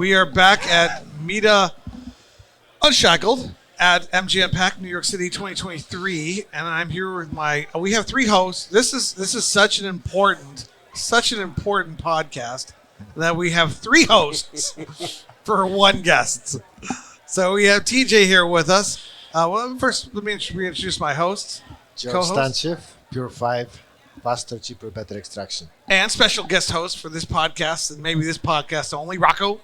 We are back at MITA Unshackled at MGM Pack, New York City 2023, and I'm here with we have three hosts. This is such an important podcast that we have three hosts for one guest. So we have TJ here with us. First, let me reintroduce my hosts. Stantchev, Pure 5, faster, cheaper, better extraction. And special guest host for this podcast, and maybe this podcast only, Rocco.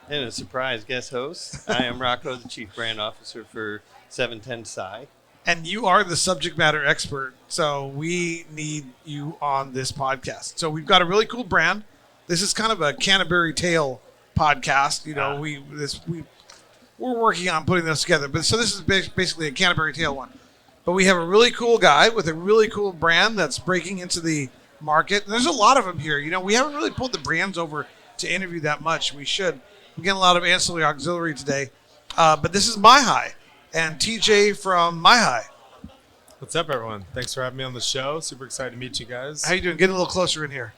And a surprise guest host. I am Rocco, the Chief Brand Officer for 710 Psi. And you are the subject matter expert, so we need you on this podcast. So we've got a really cool brand. This is kind of a Canterbury Tale podcast. You know, we're working on putting this together. But so this is basically a Canterbury Tale one. But we have a really cool guy with a really cool brand that's breaking into the market. And there's a lot of them here. You know, we haven't really pulled the brands over to interview that much. We should. We get a lot of ancillary auxiliary today. But this is MyHi and TJ from MyHi. What's up, everyone? Thanks for having me on the show. Super excited to meet you guys. How you doing? Get a little closer in here.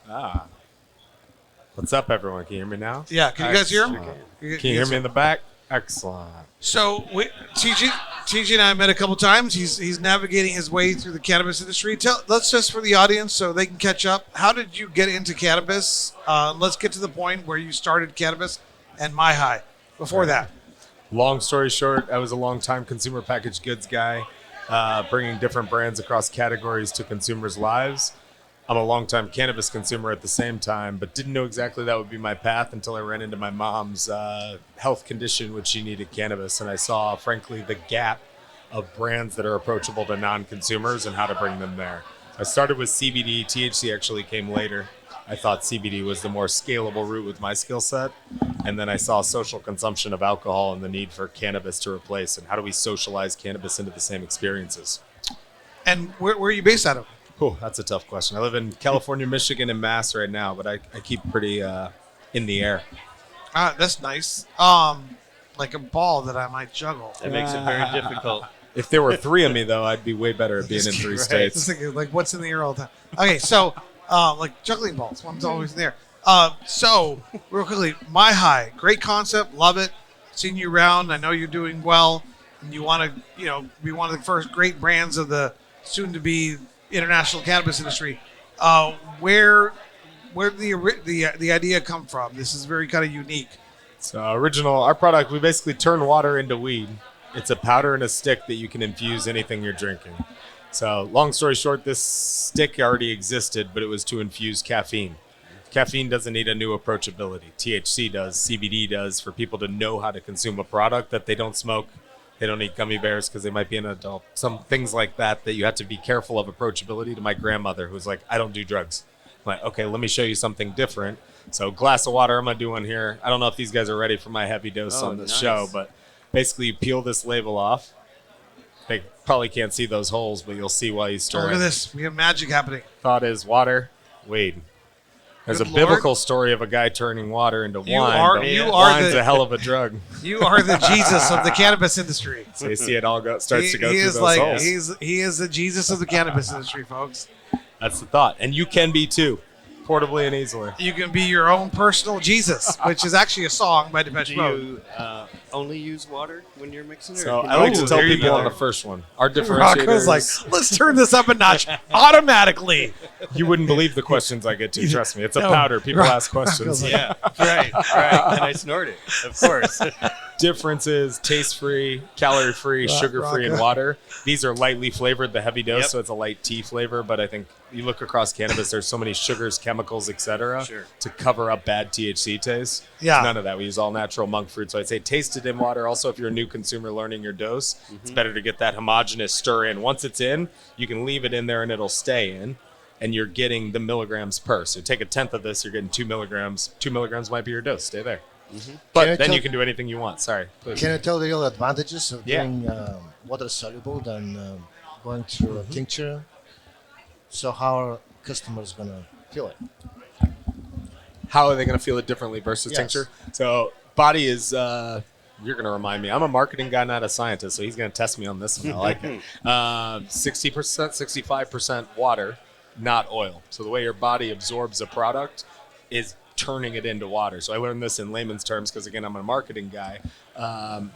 What's up, everyone? Can you hear me now? Yeah. Can you guys hear him? Can you hear me in the back? Excellent. So TJ and I met a couple times. He's navigating his way through the cannabis industry. Let's just for the audience so they can catch up. How did you get into cannabis? Let's get to the point where you started cannabis and MyHi. Before that, long story short, I was a long-time consumer packaged goods guy, bringing different brands across categories to consumers' lives. I'm a long-time cannabis consumer at the same time, but didn't know exactly that would be my path until I ran into my mom's health condition, which she needed cannabis. And I saw, frankly, the gap of brands that are approachable to non-consumers and how to bring them there. I started with CBD. THC actually came later. I thought CBD was the more scalable route with my skill set. And then I saw social consumption of alcohol and the need for cannabis to replace. And how do we socialize cannabis into the same experiences? And where are you based out of? Oh, that's a tough question. I live in California, Michigan, and Mass right now, but I keep pretty in the air. That's nice. Like a ball that I might juggle. That makes it very difficult. If there were three of me, though, I'd be way better at being in three states. Just thinking, like, what's in the air all the time? Okay, so like juggling balls. One's always there. So real quickly, MyHi, great concept, love it. Seen you around. I know you're doing well, and you want to, be one of the first great brands of the soon-to-be international cannabis industry. Where did the idea come from? This is very kind of unique. So our product, we basically turn water into weed. It's a powder and a stick that you can infuse anything you're drinking. So long story short, this stick already existed, but it was to infuse caffeine. Caffeine doesn't need a new approachability. THC does, CBD does, for people to know how to consume a product that they don't smoke. They don't eat gummy bears because they might be an adult. Some things like that you have to be careful of approachability. To my grandmother, who's like, I don't do drugs. I'm like, okay, let me show you something different. So glass of water, I'm going to do one here. I don't know if these guys are ready for my heavy dose on this show, but basically you peel this label off. They probably can't see those holes, but you'll see while you stir it. Look at this. We have magic happening. Thought is water, weed. There's a biblical story of a guy turning water into wine. Wine's a hell of a drug. You are the Jesus of the cannabis industry. So you see it all starts to go through those holes. He is the Jesus of the cannabis industry, folks. That's the thought. And you can be too, portably and easily. You can be your own personal Jesus, which is actually a song by Depeche Mode. Do you only use water when you're mixing it? So I like to tell people on the first one, our differentiator Rocco's like, let's turn this up a notch automatically. You wouldn't believe the questions I get to. Trust me. It's a powder. People ask questions. Yeah, right. And I snort it, of course. Difference is taste-free, calorie-free, sugar-free, and water. These are lightly flavored, the heavy dose, so it's a light tea flavor. But I think you look across cannabis, there's so many sugars, chemicals, etc., to cover up bad THC taste. Yeah. It's none of that. We use all natural monk fruit. So I'd say taste it in water. Also, if you're a new consumer learning your dose, it's better to get that homogeneous stir in. Once it's in, you can leave it in there and it'll stay in. And you're getting the milligrams per. So take a tenth of this, you're getting 2 milligrams. 2 milligrams might be your dose. Stay there. But then you can do anything you want. Sorry. Please. Can I tell the real advantages of doing water soluble than going through a tincture? So how are customers going to feel it? How are they going to feel it differently versus tincture? So body is, you're going to remind me. I'm a marketing guy, not a scientist, so he's going to test me on this one. I like it. 60%, 65% water, not oil. So the way your body absorbs a product is turning it into water. So I learned this in layman's terms because, again, I'm a marketing guy.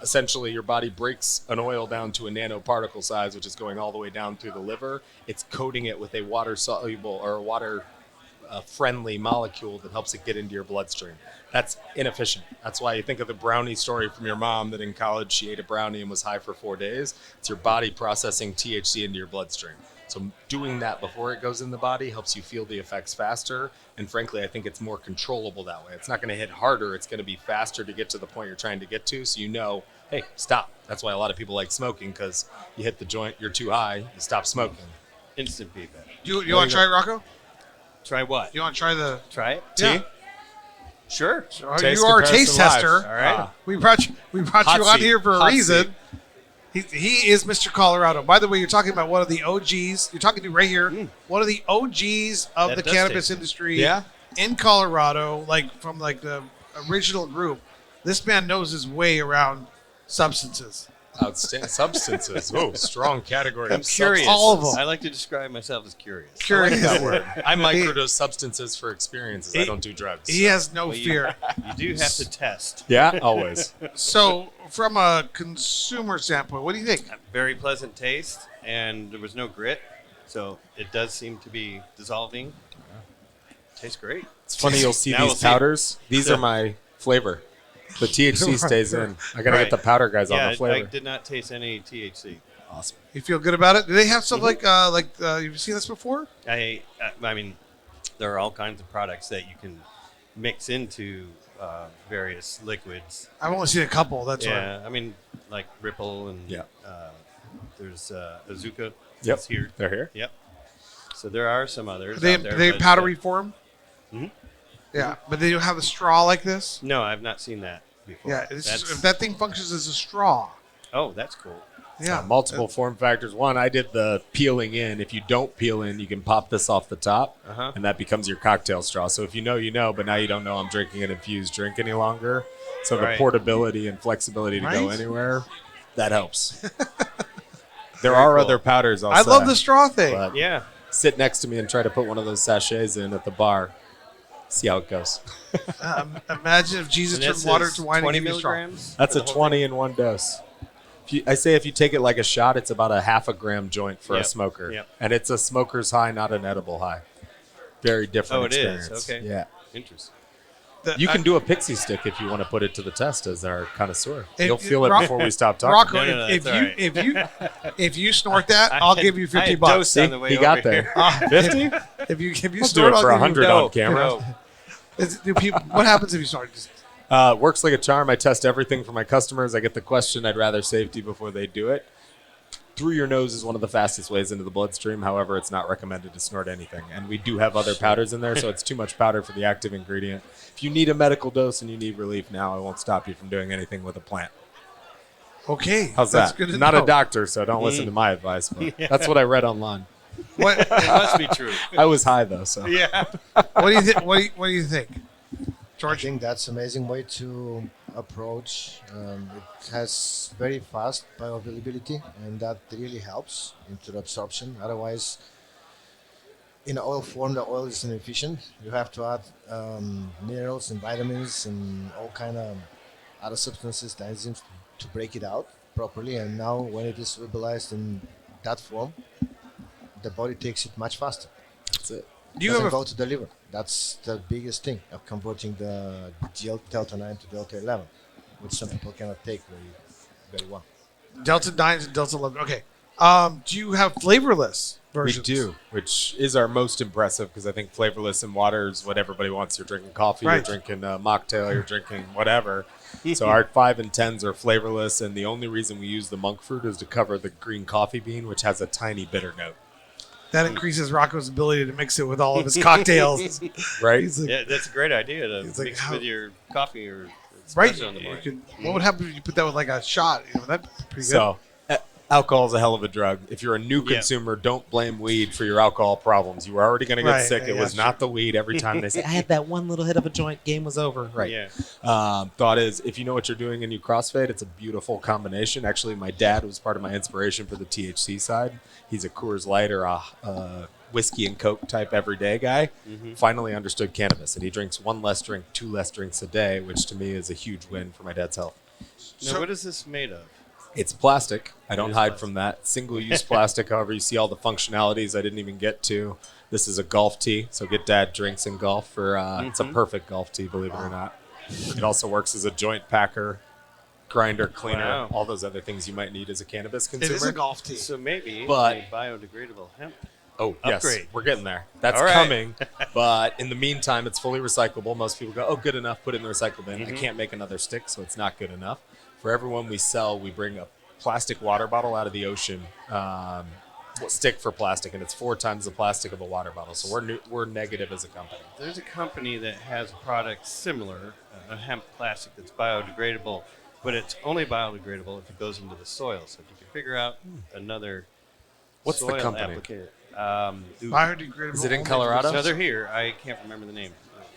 Essentially, your body breaks an oil down to a nanoparticle size, which is going all the way down through the liver. It's coating it with a water-soluble or water-friendly molecule that helps it get into your bloodstream. That's inefficient. That's why you think of the brownie story from your mom that in college she ate a brownie and was high for 4 days. It's your body processing THC into your bloodstream. So doing that before it goes in the body helps you feel the effects faster. And frankly, I think it's more controllable that way. It's not going to hit harder. It's going to be faster to get to the point you're trying to get to. So you know, hey, stop. That's why a lot of people like smoking, because you hit the joint, you're too high, you stop smoking. Instant feedback. You want to try it, Rocco? Try what? You want to try the? Try it? Yeah. Sure. Taste You are a taste comparison live. tester. All right. We brought you Hot on seat. here for a Hot reason. He is Mr. Colorado. By the way, you're talking about one of the OGs. You're talking to right here, one of the OGs of That the does cannabis taste good. industry Yeah. in Colorado, from the original group. This man knows his way around substances. Outstanding substances. Oh, strong category. I'm of curious. All of them. I like to describe myself as curious. Curious. That word. I microdose substances for experiences. I He- don't do drugs. He has no Well, you- fear. You do have to test. Yeah, always. So, from a consumer standpoint, what do you think? Very pleasant taste, and there was no grit, so it does seem to be dissolving. Tastes great. It's funny you'll see Now these we'll see. powders. These So- are my flavor. The THC stays in. I gotta Right. get the powder guys on Yeah, the flavor. I did not taste any THC. Awesome. You feel good about it? Do they have stuff like you've seen this before? I mean, there are all kinds of products that you can mix into various liquids. I've only seen a couple. That's Yeah, I mean, like Ripple and Yeah. there's Azuka. Yep. It's here. They're here. Yep. So there are some others. They out there, they but, powdery form. Mhm. Yeah, but they don't have a straw like this. No, I've not seen that before. Yeah, it's That's- if that thing functions as a straw. oh, that's cool. Yeah, Multiple form factors. One, I did the peeling in. If you don't peel in, you can pop this off the top, Uh-huh. and that becomes your cocktail straw. So if you know, you know, but now you don't know I'm drinking an infused drink any longer. So the Right. portability and flexibility to go Right? anywhere, that helps. There Very are cool. other powders also. I love the straw thing. But Yeah. sit next to me and try to put one of those sachets in at the bar. See how it goes. Imagine if Jesus And turned this water is to wine 20 and gave you a straw. milligrams. That's for a the whole 20 in one dose. I say if you take it like a shot, it's about a half a gram joint for a Yep. smoker. Yep. And it's a smoker's high, not an edible high. Very different Oh, it is. experience. Okay. Yeah. thing? Interesting. You can do a pixie stick if you want to put it to the test as our connoisseur. If- You'll feel it Rock- before we stop talking. Rocco, No, if that's all right. if you snort that, I'll give you I had $50. dosed on the way he got over there. here. 50? If you I'll do snort, it for I'll give 100 you, on camera. No. What happens if you snort? Just, Works like a charm. I test everything for my customers. I get the question, I'd rather safety before they do it. Through your nose is one of the fastest ways into the bloodstream. However, it's not recommended to snort anything. And we do have other powders in there, so it's too much powder for the active ingredient. If you need a medical dose and you need relief now, I won't stop you from doing anything with a plant. okay, How's that's that? good to Not know. a doctor, so don't listen to my advice. But that's what I read online. What, It must be true. I was high, though, so. Yeah. what do you think? What do you think, I George? think that's amazing way to approach. It has very fast bioavailability, and that really helps into the absorption. Otherwise, in oil form, the oil is inefficient. You have to add minerals and vitamins and all kind of other substances, the enzymes, to break it out properly. And now, when it is stabilized in that form, the body takes it much faster. That's it. Do you Doesn't have a go to the liver. That's the biggest thing of converting the delta 9 to delta 11, which some people cannot take very well. Delta 9s and Delta 11? Okay. Do you have flavorless versions? We do, which is our most impressive because I think flavorless and water is what everybody wants. You're drinking coffee, Right. you're drinking a mocktail, you're drinking whatever. So our 5 and 10s are flavorless, and the only reason we use the monk fruit is to cover the green coffee bean, which has a tiny bitter note. That increases Rocco's ability to mix it with all of his cocktails. Right? He's like, Yeah, that's a great idea to It's like mix how- with your coffee or right. espresso in the You morning. could, what would happen if you put that with like a shot? You know, that'd be pretty good. So alcohol is a hell of a drug. If you're a new Yeah. consumer, don't blame weed for your alcohol problems. You were already going to get Right, sick. It yeah, was not the weed. Every time they say, I had that one little hit of a joint, game was over. Right. Yeah. Thought is, if you know what you're doing and you crossfade, it's a beautiful combination. Actually, my dad was part of my inspiration for the THC side. He's a Coors Light or a whiskey and Coke type everyday guy, finally understood cannabis. And he drinks 2 less drinks a day, which to me is a huge win for my dad's health. Now, what is this made of? It's plastic. I don't is hide plastic. from that. Single-use plastic. However, you see all the functionalities I didn't even get to. This is a golf tee, so get dad drinks in golf. It's a perfect golf tee, believe it or not. It also works as a joint packer, grinder, cleaner, Wow. all those other things you might need as a cannabis It consumer. is a golf tee. So maybe But- a biodegradable hemp. Oh, yes. Upgrade. We're getting there. That's All right. coming. But in the meantime, it's fully recyclable. Most people go, oh, good enough, put it in the recycle bin. I can't make another stick, so it's not good enough. For everyone we sell, we bring a plastic water bottle out of the ocean, stick for plastic, and it's 4 times the plastic of a water bottle. So we're negative as a company. There's a company that has a product similar, a hemp plastic that's biodegradable, but it's only biodegradable if it goes into the soil. So if you can figure out another What's the soil company? applicator. Biodegradable. Is it in only- Colorado? So they're here. I can't remember the name.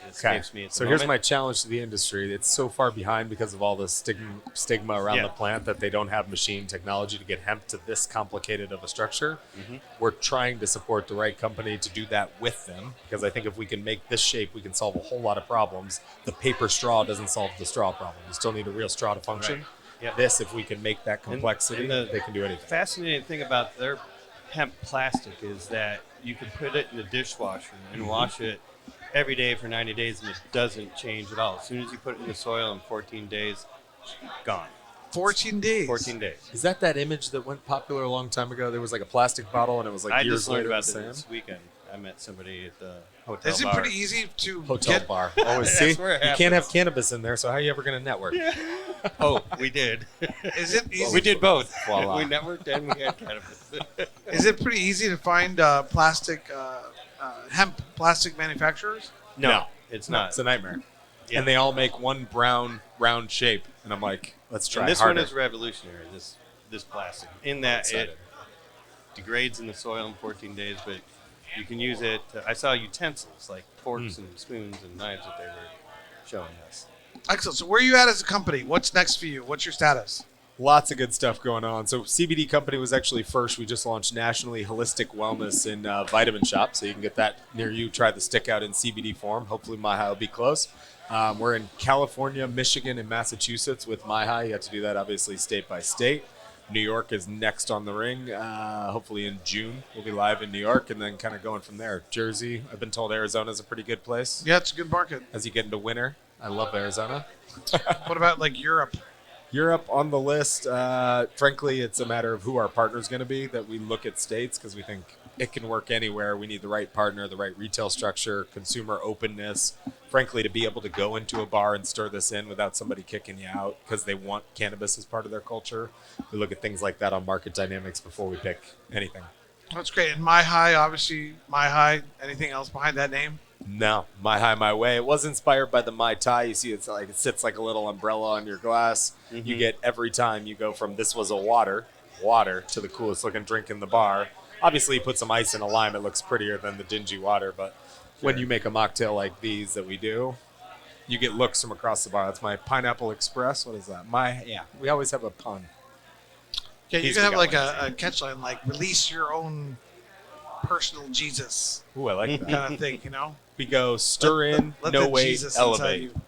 It escapes me at the So here's my moment. challenge to the industry. It's so far behind because of all the stigma around Yeah. the plant that they don't have machine technology to get hemp to this complicated of a structure. Mm-hmm. We're trying to support the right company to do that with them, because I think if we can make this shape, we can solve a whole lot of problems. The paper straw doesn't solve the straw problem. You still need a real straw to function. Right. Yep. This, if we can make that complexity, and they can do anything. Fascinating thing about their hemp plastic is that you can put it in the dishwasher and wash it every day for 90 days and it doesn't change at all. As soon as you put it in the soil in 14 days, gone. 14 days. 14 days. Is that image that went popular a long time ago? There was like a plastic bottle and it was like I years just learned later about the this same. weekend. I met somebody at the hotel Is it bar. pretty easy to Hotel get? bar. Always That's see. where it You can't have happens. cannabis in there, so how are you ever going to network? Oh, we did. Is it easy? We did both. Voila. We networked and we had cannabis. Is it pretty easy to find hemp plastic manufacturers? No, it's not. It's a nightmare. Yeah. And they all make one brown round shape, and I'm like, let's try And this harder. one is revolutionary. This plastic, in that Excited. it degrades in the soil in 14 days, but you can use it. I saw utensils like forks and spoons and knives that they were showing us. Excellent. So where are you at as a company? What's next for you? What's your status? Lots of good stuff going on. So CBD Company was actually first. We just launched nationally holistic wellness in vitamin shop, so you can get that near you. Try the stick out in CBD form. Hopefully MyHi will be close. We're in California, Michigan, and Massachusetts with MyHi. You have to do that obviously state by state. New York is next on the ring. Hopefully in June we'll be live in New York, and then kind of going from there. Jersey, I've been told Arizona's a pretty good place. Yeah, it's a good market. As you get into winter, I love Arizona. What about like Europe? Europe on the list. Frankly, it's a matter of who our partner is going to be that we look at states, because we think it can work anywhere. We need the right partner, the right retail structure, consumer openness. Frankly, to be able to go into a bar and stir this in without somebody kicking you out because they want cannabis as part of their culture. We look at things like that on market dynamics before we pick anything. That's great. And MyHi, obviously, MyHi. Anything else behind that name? No, MyHi, my way. It was inspired by the MITA. You see, it's like it sits like a little umbrella on your glass. You get every time you go from this was a water to the coolest looking drink in the bar. Obviously, you put some ice and a lime, it looks prettier than the dingy water. But when you make a mocktail like these that we do, you get looks from across the bar. That's my Pineapple Express. What is that? We always have a pun. Yeah, you He's can have got like one. a catchline like "release your own personal Jesus" Ooh, I like that. kind of thing. You know, We go stir in, let no the wait, Jesus inside elevate. you.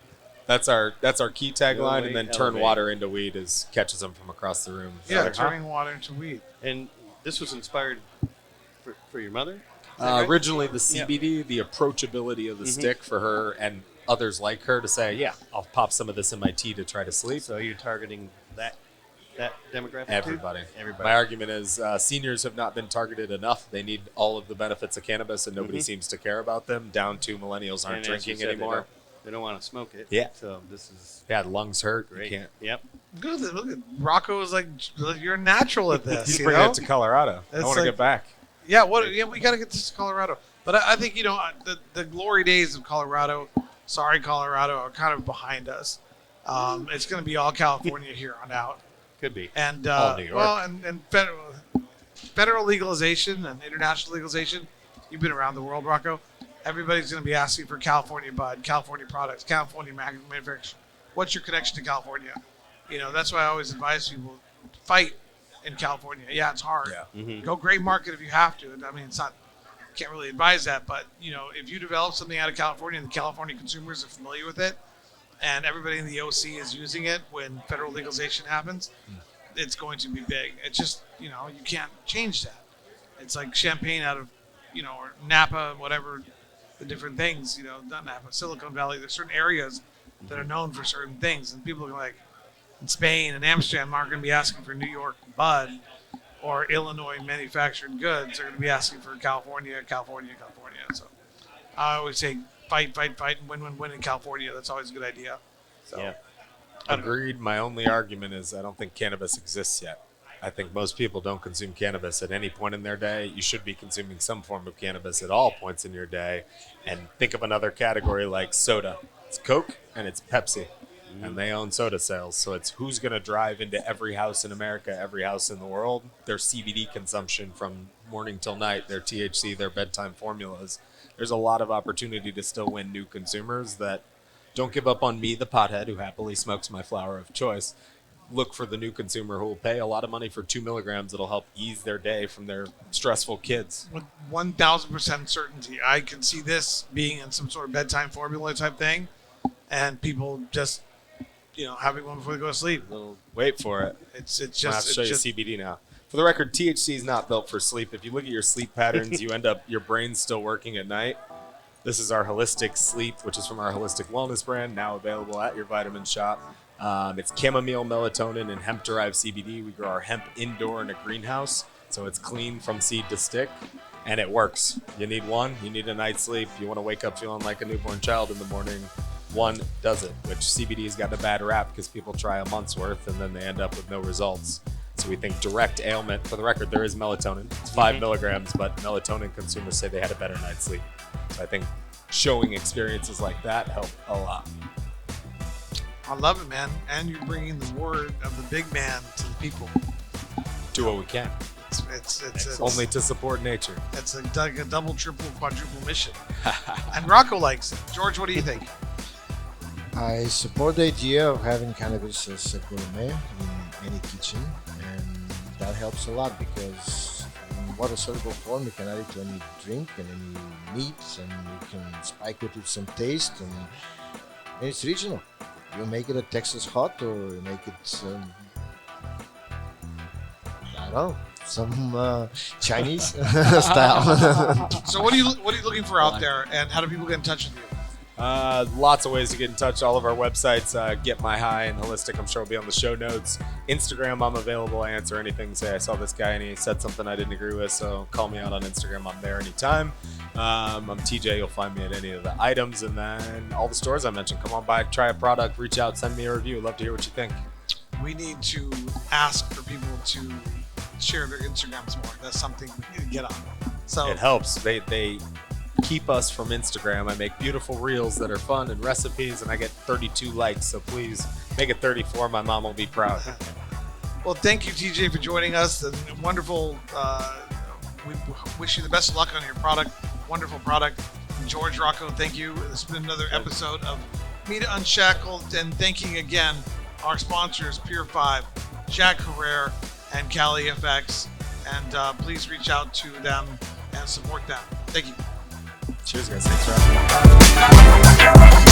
That's our key tagline, wait, and then turn elevate. water into weed catches them from across the room. Yeah, So, turning water into weed. And this was inspired for your mother? Is that right? Originally, the CBD, the approachability of the stick for her and others like her to say, yeah, I'll pop some of this in my tea to try to sleep. So you're targeting that demographic too? Everybody. Everybody. My argument is seniors have not been targeted enough. They need all of the benefits of cannabis, and nobody seems to care about them, down to millennials aren't And as you drinking said, anymore. They don't want to smoke it. Yeah. So this is Yeah, lungs hurt. great. You can't. Yep. Look at Rocco is like you're natural at this. He's you bringing know? it to Colorado. I It's want to like- get back. Yeah, we got to get this to Colorado. But I think, the glory days of Colorado, Colorado, are kind of behind us. It's going to be all California here on out. Could be. And, All New York. well, and federal legalization and international legalization. You've been around the world, Rocco. Everybody's going to be asking for California bud, California products, California manufacturing. What's your connection to California? That's why I always advise people, fight in California. Yeah, it's hard. Yeah. Go gray market if you have to. I mean, it's not can't really advise that. But if you develop something out of California and the California consumers are familiar with it, and everybody in the OC is using it when federal legalization happens, it's going to be big. It's just you can't change that. It's like champagne out of or Napa, whatever the different things. Not Napa, Silicon Valley. There's certain areas that are known for certain things, and people are like in Spain and Amsterdam aren't going to be asking for New York bud or Illinois manufactured goods. They're going to be asking for California. So I always say fight, and win in California. That's always a good idea. So, Yeah. Agreed. My only argument is I don't think cannabis exists yet. I think most people don't consume cannabis at any point in their day. You should be consuming some form of cannabis at all points in your day. And think of another category like soda. It's Coke and it's Pepsi. And they own soda sales. So it's who's going to drive into every house in America, every house in the world, their CBD consumption from morning till night, their THC, their bedtime formulas. There's a lot of opportunity to still win new consumers that don't give up on me, the pothead, who happily smokes my flower of choice. Look for the new consumer who will pay a lot of money for 2 milligrams that'll help ease their day from their stressful kids. with 1,000% certainty, I can see this being in some sort of bedtime formula type thing, and people just having one before they go to sleep. Wait for it. It's I'm going to just have to show you CBD now. For the record, THC is not built for sleep. If you look at your sleep patterns, you end up, your brain's still working at night. This is our Holistic Sleep, which is from our Holistic Wellness brand, now available at your vitamin shop. It's chamomile, melatonin, and hemp-derived CBD. We grow our hemp indoor in a greenhouse, so it's clean from seed to stick, and it works. You need one, you need a night's sleep. You want to wake up feeling like a newborn child in the morning, one does it, which CBD has gotten a bad rap because people try a month's worth and then they end up with no results. So we think direct ailment, for the record, there is melatonin. It's 5 milligrams, but melatonin consumers say they had a better night's sleep. So I think showing experiences like that help a lot. I love it, man. And you're bringing the word of the big man to the people. Do what we can. It's Only to support nature. It's a double, triple, quadruple mission. And Rocco likes it. George, what do you think? I support the idea of having cannabis as a gourmet in any kitchen, and that helps a lot because in water-soluble form you can add it to any drink and any meats, and you can spike it with some taste, and it's regional. You make it a Texas hot, or you make it I don't know, some Chinese style. So what are you looking for out there, and how do people get in touch with you? Lots of ways to get in touch. All of our websites, Get MyHi and Holistic, I'm sure will be on the show notes. Instagram, I'm available. I answer anything. Say I saw this guy and he said something I didn't agree with, so call me out on Instagram. I'm there anytime. I'm TJ. You'll find me at any of the items, and then all the stores I mentioned. Come on by, try a product, reach out, send me a review. Love to hear what you think. We need to ask for people to share their Instagrams more. That's something we need to get on. So It helps. They keep us from Instagram. I make beautiful reels that are fun and recipes, and I get 32 likes. So please make it 34. My mom will be proud. Well, thank you, TJ, for joining us. And wonderful. We wish you the best of luck on your product. Wonderful product. And George, Rocco, thank you. This has been another episode of MITA Unshackled. And thanking again our sponsors, Pure 5, Jack Herrera, and Calyfx. And please reach out to them and support them. Thank you. Cheers, guys. Thanks for having me.